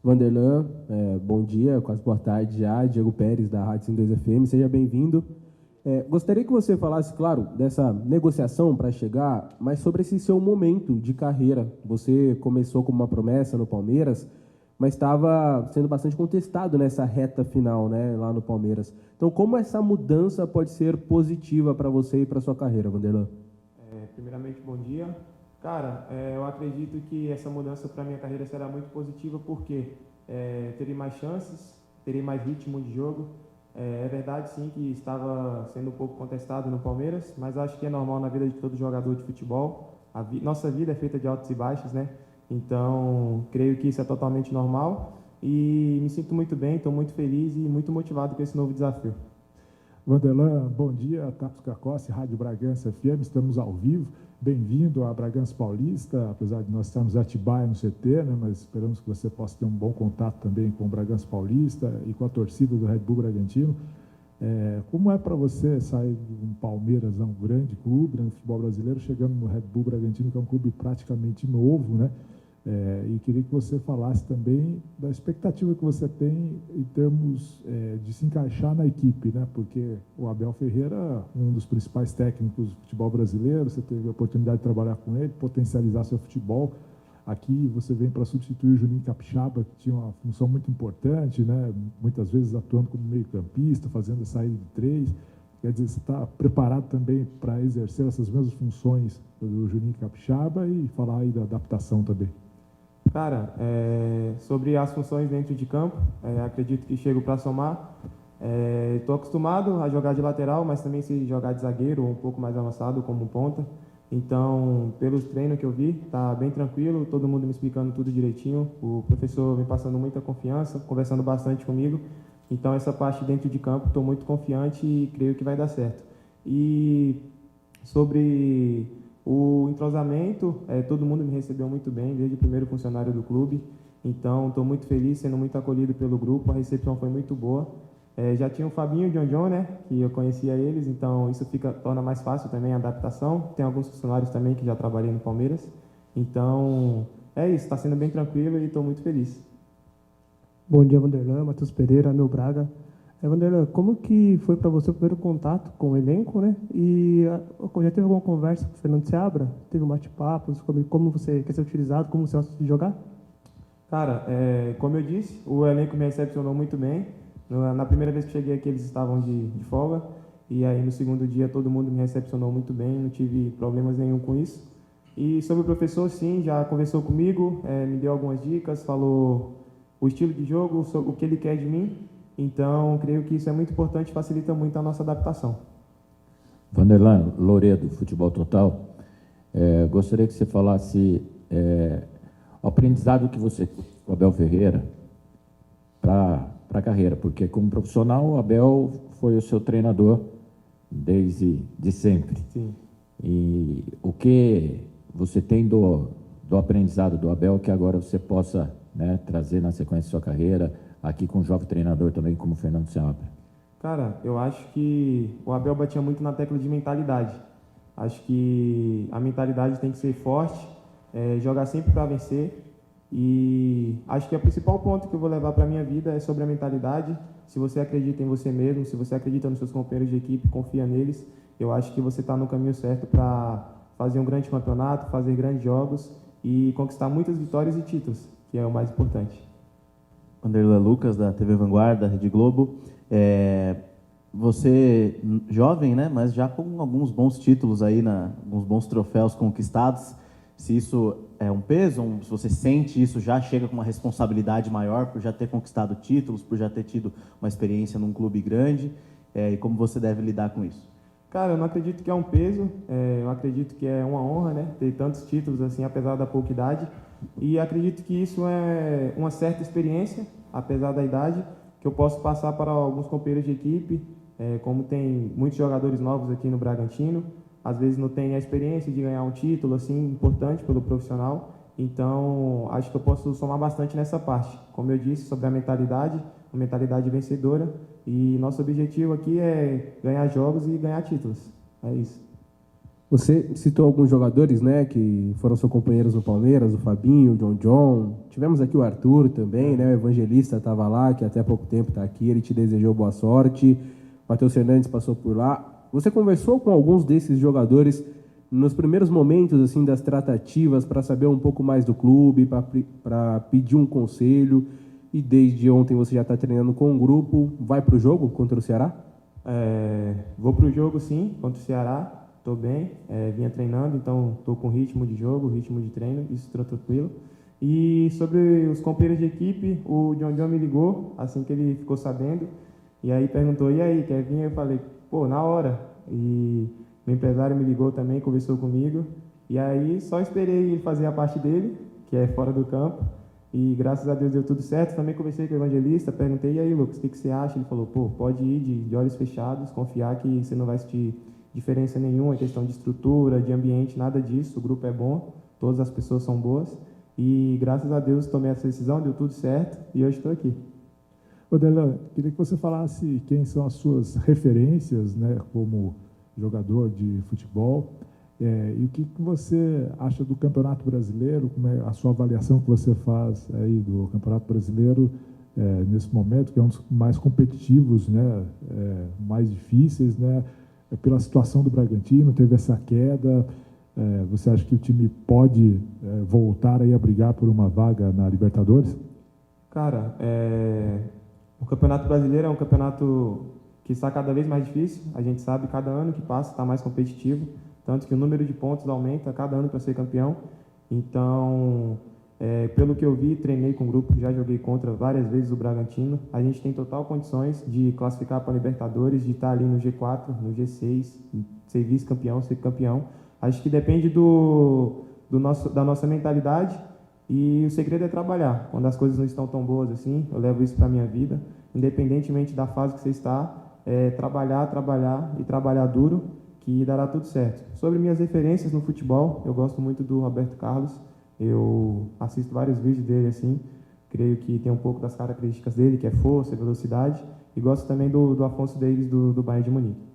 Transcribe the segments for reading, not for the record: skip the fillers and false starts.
Vanderlan, bom dia, quase boa tarde já. Diego Pérez, da Rádio 102 FM, seja bem-vindo. Gostaria que você falasse, claro, dessa negociação para chegar, mas sobre esse seu momento de carreira. Você começou como uma promessa no Palmeiras, mas estava sendo bastante contestado nessa reta final, né, lá no Palmeiras. Então, como essa mudança pode ser positiva para você e para sua carreira, Vanderlan? Primeiramente, bom dia. Cara, eu acredito que essa mudança para minha carreira será muito positiva porque terei mais chances, terei mais ritmo de jogo. É verdade, sim, que estava sendo um pouco contestado no Palmeiras, mas acho que é normal na vida de todo jogador de futebol. Nossa vida é feita de altos e baixos, né? Então, creio que isso é totalmente normal e me sinto muito bem, estou muito feliz e muito motivado com esse novo desafio. Vanderlan, bom dia, Tapos Cacossi, Rádio Bragança FM, estamos ao vivo. Bem-vindo a Bragança Paulista, apesar de nós estarmos em Atibaia no CT, né, mas esperamos que você possa ter um bom contato também com o Bragança Paulista e com a torcida do Red Bull Bragantino. Como é para você sair de um Palmeiras, um grande clube, né, no futebol brasileiro, chegando no Red Bull Bragantino, que é um clube praticamente novo, né? E queria que você falasse também da expectativa que você tem em termos de se encaixar na equipe, né? Porque o Abel Ferreira, um dos principais técnicos do futebol brasileiro, você teve a oportunidade de trabalhar com ele, potencializar seu futebol. Aqui você vem para substituir o Juninho Capixaba, que tinha uma função muito importante, né? Muitas vezes atuando como meio-campista, fazendo a saída de três. Quer dizer, você está preparado também para exercer essas mesmas funções do Juninho Capixaba e falar aí da adaptação também. Cara, sobre as funções dentro de campo, acredito que chego para somar. Estou acostumado a jogar de lateral, mas também sei jogar de zagueiro ou um pouco mais avançado como ponta. Então, pelos treinos que eu vi, tá bem tranquilo, todo mundo me explicando tudo direitinho, o professor me passando muita confiança, conversando bastante comigo. Então, essa parte dentro de campo, estou muito confiante e creio que vai dar certo. E sobre o entrosamento, todo mundo me recebeu muito bem, desde o primeiro funcionário do clube. Então, estou muito feliz, sendo muito acolhido pelo grupo, a recepção foi muito boa. Já tinha o Fabinho e o John John, né, que eu conhecia eles, então isso torna mais fácil também a adaptação. Tem alguns funcionários também que já trabalhei no Palmeiras. Então, é isso, está sendo bem tranquilo e estou muito feliz. Bom dia, Vanderlan, Matheus Pereira, meu Braga. Vanderlan, como que foi para você o primeiro contato com o elenco, né? E já teve alguma conversa com o Fernando Seabra? Teve um bate-papo sobre como você quer ser utilizado, como você gosta de jogar? Cara, como eu disse, o elenco me recepcionou muito bem. Na primeira vez que cheguei aqui, eles estavam de folga. E aí, no segundo dia, todo mundo me recepcionou muito bem. Não tive problemas nenhum com isso. E sobre o professor, sim, já conversou comigo, me deu algumas dicas, falou o estilo de jogo, o que ele quer de mim. Então, creio que isso é muito importante e facilita muito a nossa adaptação. Vanderlan Loredo, Futebol Total. Gostaria que você falasse o aprendizado que você teve com o Abel Ferreira para a carreira, porque como profissional o Abel foi o seu treinador desde sempre. Sim. E o que você tem do aprendizado do Abel que agora você possa, né, trazer na sequência da sua carreira, aqui com um jovem treinador também como o Fernando Seabra? Cara, eu acho que o Abel batia muito na tecla de mentalidade. Acho que a mentalidade tem que ser forte, jogar sempre para vencer. E acho que o principal ponto que eu vou levar para a minha vida é sobre a mentalidade. Se você acredita em você mesmo, se você acredita nos seus companheiros de equipe, confia neles, eu acho que você está no caminho certo para fazer um grande campeonato, fazer grandes jogos e conquistar muitas vitórias e títulos, que é o mais importante. Vanderlan Lucas, da TV Vanguarda, Rede Globo. Você, jovem, né, mas já com alguns bons títulos aí, alguns bons troféus conquistados, se isso é um peso, se você sente isso, já chega com uma responsabilidade maior por já ter conquistado títulos, por já ter tido uma experiência num clube grande, e como você deve lidar com isso? Cara, eu não acredito que é um peso, eu acredito que é uma honra, né, ter tantos títulos assim, apesar da pouca idade, e acredito que isso é uma certa experiência, apesar da idade, que eu posso passar para alguns companheiros de equipe, como tem muitos jogadores novos aqui no Bragantino, às vezes não tem a experiência de ganhar um título assim importante pelo profissional, então acho que eu posso somar bastante nessa parte. Como eu disse, sobre a mentalidade vencedora, e nosso objetivo aqui é ganhar jogos e ganhar títulos. É isso. Você citou alguns jogadores, né, que foram seus companheiros no Palmeiras, o Fabinho, o John. Tivemos aqui o Arthur também, né, o Evangelista estava lá, que até há pouco tempo está aqui, ele te desejou boa sorte. O Matheus Fernandes passou por lá. Você conversou com alguns desses jogadores nos primeiros momentos assim das tratativas para saber um pouco mais do clube, para pedir um conselho? E desde ontem você já está treinando com um grupo. Vai para o jogo contra o Ceará? Vou para o jogo, sim, contra o Ceará. Estou bem, vinha treinando, então estou com ritmo de jogo, ritmo de treino, isso está tranquilo. E sobre os companheiros de equipe, o John me ligou assim que ele ficou sabendo, e aí perguntou, e aí, quer vir? Eu falei, pô, na hora. E meu empresário me ligou também, conversou comigo, e aí só esperei ele fazer a parte dele, que é fora do campo, e graças a Deus deu tudo certo. Também conversei com o Evangelista, perguntei, e aí, Lucas, o que você acha? Ele falou, pô, pode ir de olhos fechados, confiar que você não vai sentir diferença nenhuma em questão de estrutura, de ambiente, nada disso. O grupo é bom, todas as pessoas são boas, e graças a Deus tomei essa decisão, deu tudo certo, e hoje estou aqui. Vanderlan, queria que você falasse quem são as suas referências, né, como jogador de futebol, e o que você acha do Campeonato Brasileiro, como é a sua avaliação que você faz aí do Campeonato Brasileiro nesse momento, que é um dos mais competitivos, né, mais difíceis, né, pela situação do Bragantino, teve essa queda. Você acha que o time pode voltar aí a brigar por uma vaga na Libertadores? Cara, o Campeonato Brasileiro é um campeonato que está cada vez mais difícil. A gente sabe, cada ano que passa está mais competitivo, tanto que o número de pontos aumenta cada ano para ser campeão. Então, pelo que eu vi, treinei com o grupo, já joguei contra várias vezes o Bragantino. A gente tem total condições de classificar para a Libertadores, de estar ali no G4, no G6, ser vice-campeão, ser campeão. Acho que depende da nossa mentalidade, e o segredo é trabalhar. Quando as coisas não estão tão boas assim, eu levo isso para a minha vida, independentemente da fase que você está, trabalhar e trabalhar duro, que dará tudo certo. Sobre minhas referências no futebol, eu gosto muito do Roberto Carlos. Eu assisto vários vídeos dele assim, creio que tem um pouco das características dele, que é força, velocidade, e gosto também do Afonso Davies do Bayern de Munique.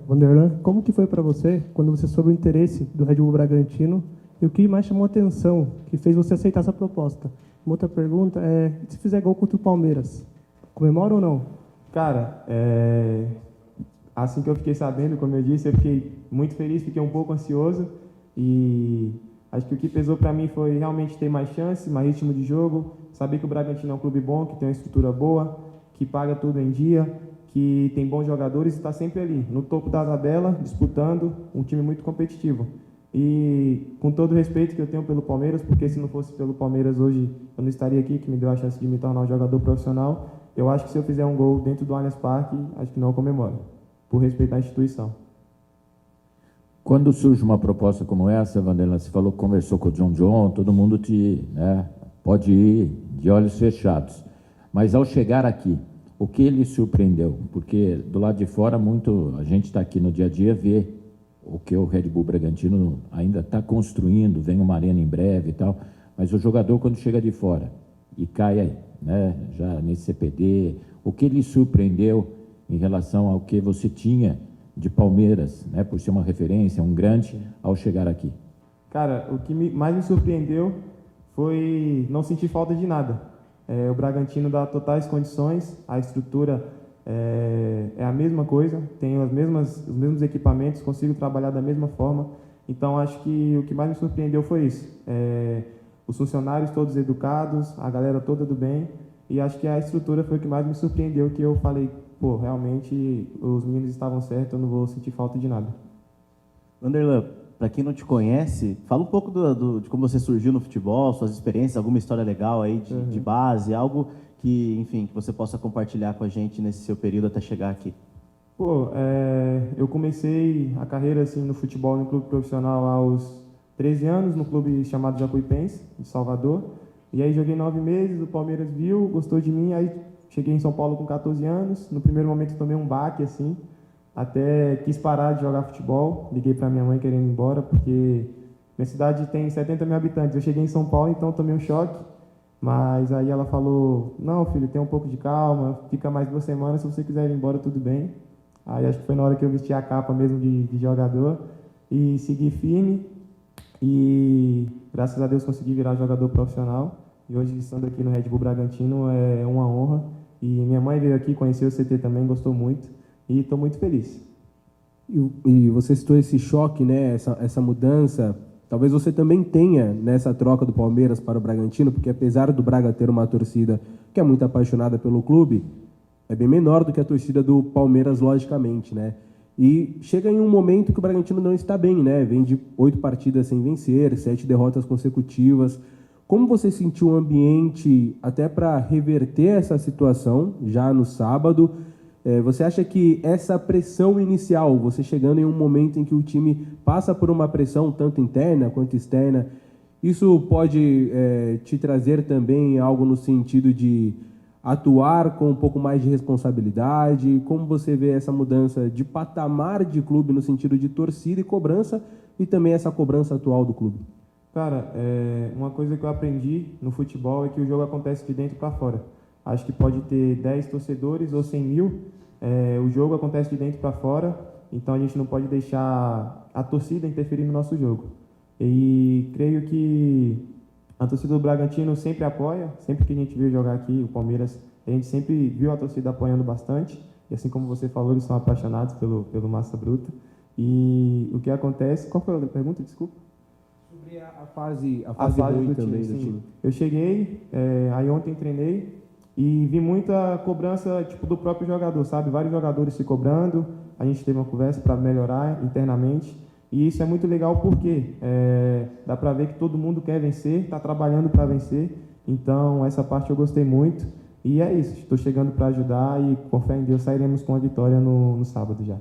Vanderlan, como que foi para você quando você soube o interesse do Red Bull Bragantino e o que mais chamou a atenção, que fez você aceitar essa proposta? Uma outra pergunta é, se fizer gol contra o Palmeiras, comemora ou não? Cara, assim que eu fiquei sabendo, como eu disse, eu fiquei muito feliz, fiquei um pouco ansioso, e acho que o que pesou para mim foi realmente ter mais chance, mais ritmo de jogo, saber que o Bragantino é um clube bom, que tem uma estrutura boa, que paga tudo em dia, que tem bons jogadores e está sempre ali, no topo da tabela, disputando, um time muito competitivo. E com todo o respeito que eu tenho pelo Palmeiras, porque se não fosse pelo Palmeiras hoje eu não estaria aqui, que me deu a chance de me tornar um jogador profissional, eu acho que se eu fizer um gol dentro do Allianz Parque, acho que não comemoro, por respeitar a instituição. Quando surge uma proposta como essa, Vanderlan, você falou que conversou com o John, todo mundo pode ir de olhos fechados. Mas ao chegar aqui, o que ele surpreendeu? Porque do lado de fora, a gente está aqui no dia a dia, vê o que o Red Bull Bragantino ainda está construindo, vem uma arena em breve e tal, mas o jogador, quando chega de fora e cai aí, né, já nesse CPD, o que lhe surpreendeu em relação ao que você tinha de Palmeiras, né, por ser uma referência, um grande, ao chegar aqui? Cara, o que mais me surpreendeu foi não sentir falta de nada. O Bragantino dá totais condições, a estrutura é a mesma coisa, tem os mesmos equipamentos, consigo trabalhar da mesma forma. Então, acho que o que mais me surpreendeu foi isso. Os funcionários todos educados, a galera toda do bem, e acho que a estrutura foi o que mais me surpreendeu, que eu falei, pô, realmente os meninos estavam certos, eu não vou sentir falta de nada. Vanderlan, para quem não te conhece, fala um pouco de como você surgiu no futebol, suas experiências, alguma história legal aí de base, algo que, enfim, que você possa compartilhar com a gente nesse seu período até chegar aqui. Pô, eu comecei a carreira assim no futebol no clube profissional aos 13 anos, no clube chamado Jacuipense, de Salvador. E aí joguei 9 meses, o Palmeiras viu, gostou de mim, aí cheguei em São Paulo com 14 anos. No primeiro momento tomei um baque, assim, até quis parar de jogar futebol. Liguei para minha mãe querendo ir embora, porque minha cidade tem 70 mil habitantes. Eu cheguei em São Paulo, então tomei um choque. Mas aí ela falou, não, filho, tem um pouco de calma, fica mais 2 semanas, se você quiser ir embora, tudo bem. Aí acho que foi na hora que eu vesti a capa mesmo de jogador e segui firme e graças a Deus consegui virar jogador profissional. E hoje estando aqui no Red Bull Bragantino é uma honra. E minha mãe veio aqui, conheceu o CT também, gostou muito e estou muito feliz. E você citou esse choque, né? Essa mudança. Talvez você também tenha nessa troca do Palmeiras para o Bragantino, porque apesar do Braga ter uma torcida que é muito apaixonada pelo clube, é bem menor do que a torcida do Palmeiras, logicamente, né? E chega em um momento que o Bragantino não está bem, né? Vem de 8 partidas sem vencer, 7 derrotas consecutivas. Como você sentiu o ambiente até para reverter essa situação já no sábado? Você acha que essa pressão inicial, você chegando em um momento em que o time passa por uma pressão tanto interna quanto externa, isso pode te trazer também algo no sentido de atuar com um pouco mais de responsabilidade? Como você vê essa mudança de patamar de clube no sentido de torcida e cobrança e também essa cobrança atual do clube? Cara, uma coisa que eu aprendi no futebol é que o jogo acontece de dentro para fora. Acho que pode ter 10 torcedores ou 100 mil, o jogo acontece de dentro para fora, então a gente não pode deixar a torcida interferir no nosso jogo. E creio que a torcida do Bragantino sempre apoia, sempre que a gente veio jogar aqui, o Palmeiras, a gente sempre viu a torcida apoiando bastante, e assim como você falou, eles são apaixonados pelo Massa Bruta. E o que acontece... Qual foi a pergunta? Desculpa. Sobre a fase ruim também do time. Eu cheguei, aí ontem treinei e vi muita cobrança tipo, do próprio jogador, sabe? Vários jogadores se cobrando, a gente teve uma conversa para melhorar internamente e isso é muito legal porque dá para ver que todo mundo quer vencer, está trabalhando para vencer, então essa parte eu gostei muito e é isso, estou chegando para ajudar e com fé em Deus sairemos com a vitória no sábado já.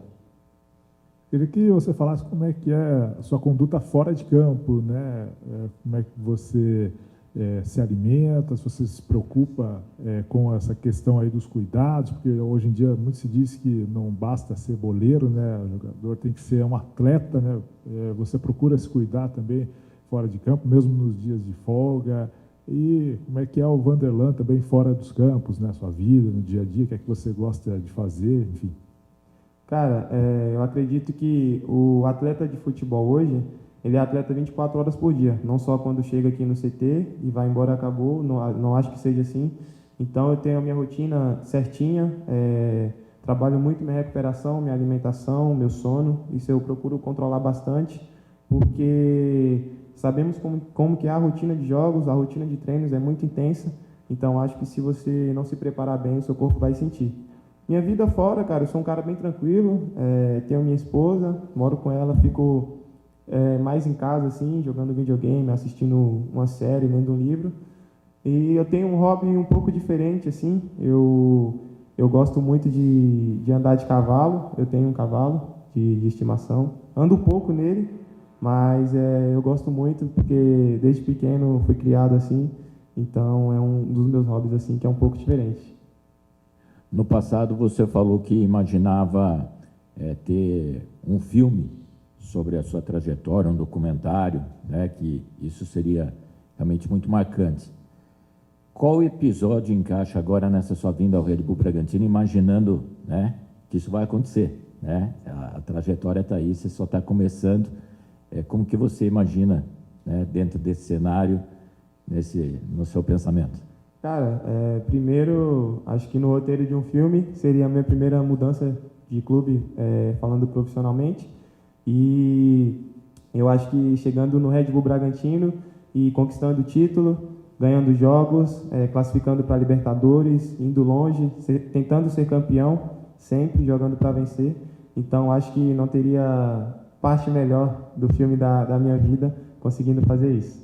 Queria que você falasse como é que é a sua conduta fora de campo, né? Como é que você se alimenta, se você se preocupa com essa questão aí dos cuidados, porque hoje em dia muito se diz que não basta ser boleiro, né? O jogador tem que ser um atleta, né? Você procura se cuidar também fora de campo, mesmo nos dias de folga. E como é que é o Vanderlan também fora dos campos, né? Sua vida, no dia a dia, o que é que você gosta de fazer, enfim. Cara, eu acredito que o atleta de futebol hoje, ele é atleta 24 horas por dia, não só quando chega aqui no CT e vai embora, acabou, não acho que seja assim. Então eu tenho a minha rotina certinha, trabalho muito minha recuperação, minha alimentação, meu sono, isso eu procuro controlar bastante, porque sabemos como que é a rotina de jogos, a rotina de treinos é muito intensa, então acho que se você não se preparar bem, o seu corpo vai sentir. Minha vida fora, cara, eu sou um cara bem tranquilo, tenho minha esposa, moro com ela, fico mais em casa, assim, jogando videogame, assistindo uma série, lendo um livro. E eu tenho um hobby um pouco diferente, assim, eu gosto muito de andar de cavalo, eu tenho um cavalo de estimação, ando um pouco nele, mas eu gosto muito porque desde pequeno fui criado assim, então é um dos meus hobbies, assim, que é um pouco diferente. No passado, você falou que imaginava ter um filme sobre a sua trajetória, um documentário, né, que isso seria realmente muito marcante. Qual episódio encaixa agora nessa sua vinda ao Red Bull Bragantino, imaginando, né, que isso vai acontecer? Né? A trajetória está aí, você só está começando. Como que você imagina, né, dentro desse cenário, no seu pensamento? Cara, primeiro, acho que no roteiro de um filme seria a minha primeira mudança de clube, falando profissionalmente. E eu acho que chegando no Red Bull Bragantino e conquistando o título, ganhando jogos, classificando para Libertadores, indo longe, tentando ser campeão, sempre jogando para vencer. Então, acho que não teria parte melhor do filme da minha vida conseguindo fazer isso.